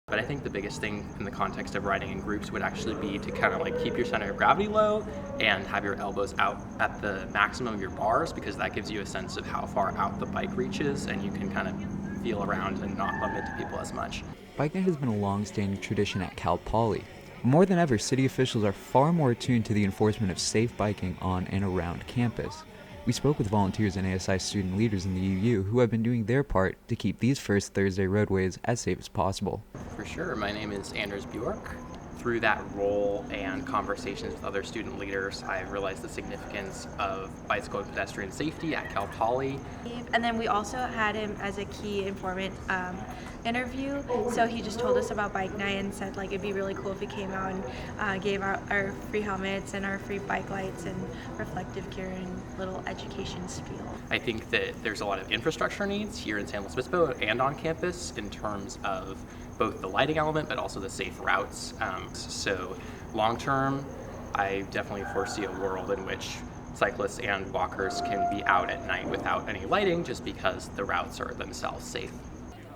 But I think the biggest thing in the context of riding in groups would actually be to kind of like keep your center of gravity low and have your elbows out at the maximum of your bars, because that gives you a sense of how far out the bike reaches and you can kind of feel around and not bump into people as much. Bike Night has been a long-standing tradition at Cal Poly. More than ever, city officials are far more attuned to the enforcement of safe biking on and around campus. We spoke with volunteers and ASI student leaders in the UU who have been doing their part to keep these First Thursday roadways as safe as possible. For sure. My name is Anders Bjork. Through that role and conversations with other student leaders, I realized the significance of bicycle and pedestrian safety at Cal Poly. And then we also had him as a key informant interview. So he just told us about Bike Night and said like it'd be really cool if he came out and gave out our free helmets and our free bike lights and reflective gear and little education spiel. I think that there's a lot of infrastructure needs here in San Luis Obispo and on campus in terms of both the lighting element but also the safe routes. So long term, I definitely foresee a world in which cyclists and walkers can be out at night without any lighting just because the routes are themselves safe.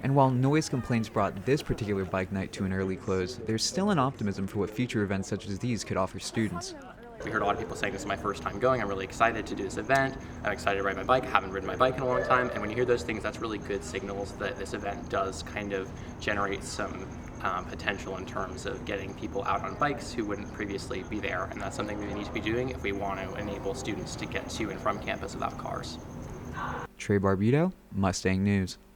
And while noise complaints brought this particular bike night to an early close, there's still an optimism for what future events such as these could offer students. We heard a lot of people saying this is my first time going. I'm really excited to do this event. I'm excited to ride my bike. I haven't ridden my bike in a long time. And when you hear those things, that's really good signals that this event does kind of generate some potential in terms of getting people out on bikes who wouldn't previously be there. And that's something we need to be doing if we want to enable students to get to and from campus without cars. Trey Barbito, Mustang News.